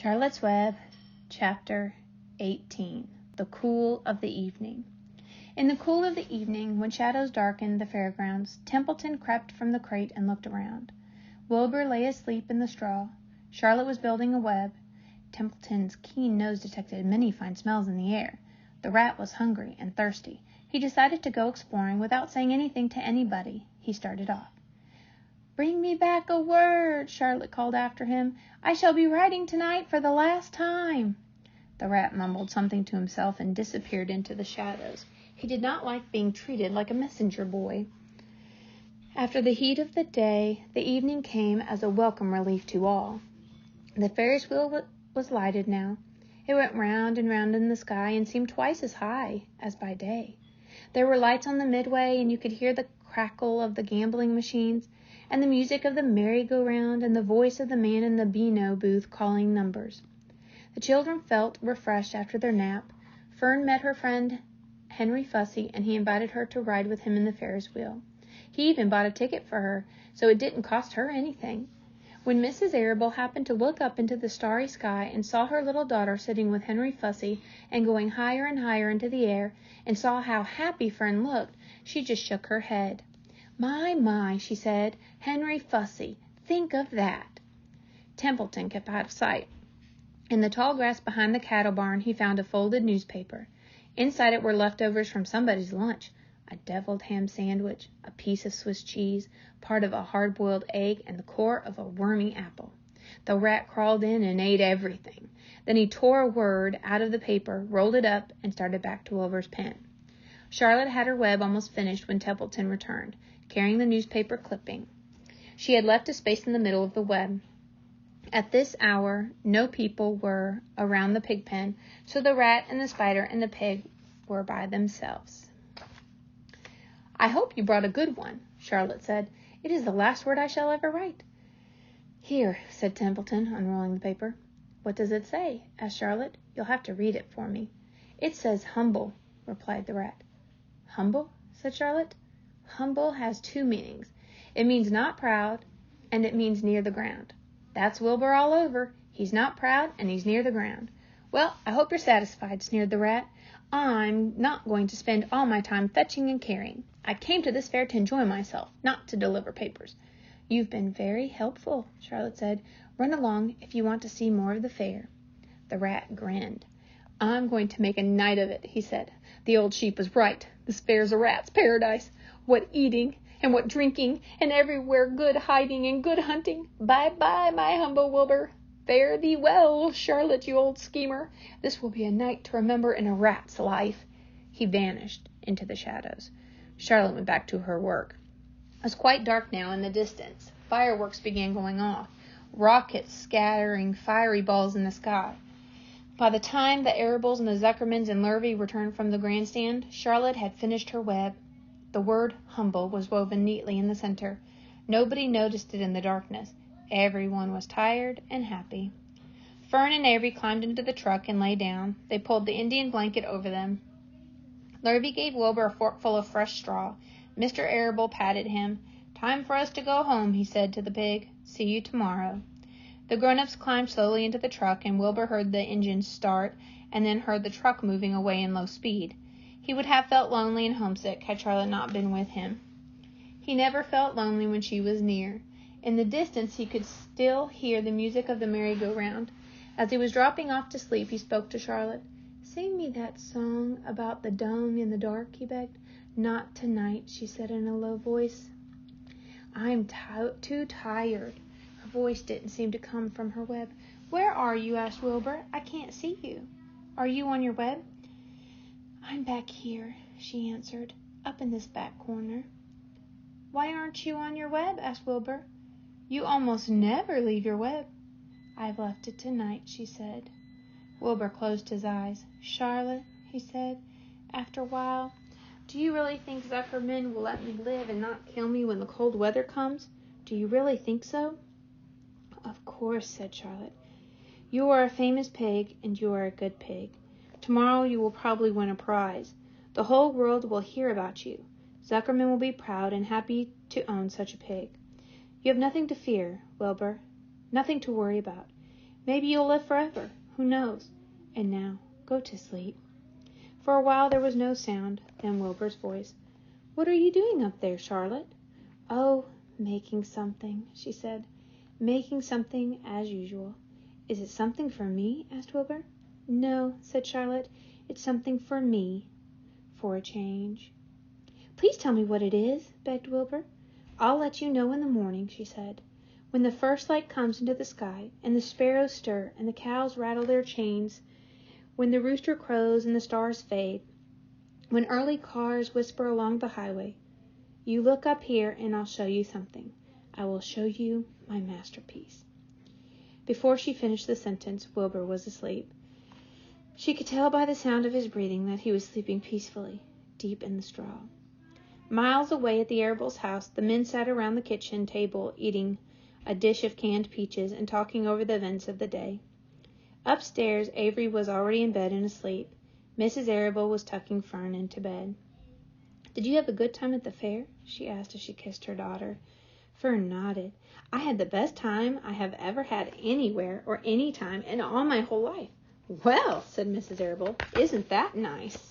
Charlotte's Web, Chapter 18. The Cool of the Evening. In the cool of the evening, when shadows darkened the fairgrounds, Templeton crept from the crate and looked around. Wilbur lay asleep in the straw. Charlotte was building a web. Templeton's keen nose detected many fine smells in the air. The rat was hungry and thirsty. He decided to go exploring without saying anything to anybody. He started off. "Bring me back a word," Charlotte called after him. "I shall be writing tonight for the last time." The rat mumbled something to himself and disappeared into the shadows. He did not like being treated like a messenger boy. After the heat of the day, the evening came as a welcome relief to all. The Ferris wheel was lighted now. It went round and round in the sky and seemed twice as high as by day. There were lights on the midway, and you could hear the crackle of the gambling machines, and the music of the merry-go-round, and the voice of the man in the Beano booth calling numbers. The children felt refreshed after their nap. Fern met her friend Henry Fussy, and he invited her to ride with him in the Ferris wheel. He even bought a ticket for her, so it didn't cost her anything. When Mrs. Arable happened to look up into the starry sky and saw her little daughter sitting with Henry Fussy and going higher and higher into the air, and saw how happy Fern looked, she just shook her head. My, she said, "Henry Fussy, think of that." Templeton kept out of sight. In the tall grass behind the cattle barn, he found a folded newspaper. Inside it were leftovers from somebody's lunch, a deviled ham sandwich, a piece of Swiss cheese, part of a hard-boiled egg, and the core of a wormy apple. The rat crawled in and ate everything. Then he tore a word out of the paper, rolled it up, and started back to Wilbur's pen. Charlotte had her web almost finished when Templeton returned, carrying the newspaper clipping. She had left a space in the middle of the web. At this hour, no people were around the pig pen, so the rat and the spider and the pig were by themselves. "I hope you brought a good one," Charlotte said. "It is the last word I shall ever write." "Here," said Templeton, unrolling the paper. "What does it say?" asked Charlotte. "You'll have to read it for me." "It says humble," replied the rat. "Humble?" said Charlotte. "Humble has two meanings. It means not proud, and it means near the ground. That's Wilbur all over. He's not proud, and he's near the ground." "Well, I hope you're satisfied," sneered the rat. "I'm not going to spend all my time fetching and carrying. I came to this fair to enjoy myself, not to deliver papers." "You've been very helpful," Charlotte said. "Run along if you want to see more of the fair." The rat grinned. "I'm going to make a night of it," he said. "The old sheep was right. This fair's a rat's paradise. What eating, and what drinking, and everywhere good hiding and good hunting. Bye-bye, my humble Wilbur. Fare thee well, Charlotte, you old schemer. This will be a night to remember in a rat's life." He vanished into the shadows. Charlotte went back to her work. It was quite dark now in the distance. Fireworks began going off, rockets scattering fiery balls in the sky. By the time the Arables and the Zuckermans and Lurvy returned from the grandstand, Charlotte had finished her web. The word humble was woven neatly in the center. Nobody noticed it in the darkness. Everyone was tired and happy. Fern and Avery climbed into the truck and lay down. They pulled the Indian blanket over them. Lurvy gave Wilbur a forkful of fresh straw. Mr. Arable patted him. "Time for us to go home," he said to the pig. "See you tomorrow." The grown-ups climbed slowly into the truck, and Wilbur heard the engine start, and then heard the truck moving away in low speed. He would have felt lonely and homesick had Charlotte not been with him. He never felt lonely when she was near. In the distance he could still hear the music of the merry-go-round. As he was dropping off to sleep, he spoke to Charlotte. "Sing me that song about the dome in the dark," he begged. "Not tonight," she said in a low voice. "I'm too tired." Her voice didn't seem to come from her web. "Where are you?" asked Wilbur. "I can't see you. Are you on your web?" "I'm back here," she answered, "up in this back corner." "Why aren't you on your web?" asked Wilbur. "You almost never leave your web." "I've left it tonight," she said. Wilbur closed his eyes. "Charlotte," he said, after a while, "do you really think Zuckerman will let me live and not kill me when the cold weather comes? Do you really think so?" "Of course," said Charlotte. "You are a famous pig, and you are a good pig. Tomorrow you will probably win a prize. The whole world will hear about you. Zuckerman will be proud and happy to own such a pig. You have nothing to fear, Wilbur, nothing to worry about. Maybe you'll live forever. Who knows? And now, go to sleep." For a while there was no sound. Then Wilbur's voice. "What are you doing up there, Charlotte?" "Oh, making something," she said. "Making something as usual." "Is it something for me?" asked Wilbur. "No," said Charlotte. "It's something for me, for a change." "Please tell me what it is," begged Wilbur. "I'll let you know in the morning," she said. "When the first light comes into the sky, and the sparrows stir, and the cows rattle their chains, when the rooster crows and the stars fade, when early cars whisper along the highway, you look up here and I'll show you something. I will show you my masterpiece." Before she finished the sentence, Wilbur was asleep. She could tell by the sound of his breathing that he was sleeping peacefully, deep in the straw. Miles away at the Arable's house, the men sat around the kitchen table eating a dish of canned peaches and talking over the events of the day. Upstairs, Avery was already in bed and asleep. Mrs. Arable was tucking Fern into bed. "Did you have a good time at the fair?" she asked as she kissed her daughter. Fern nodded. "I had the best time I have ever had anywhere or any time in all my whole life." "Well," said Mrs. Arable, "isn't that nice?"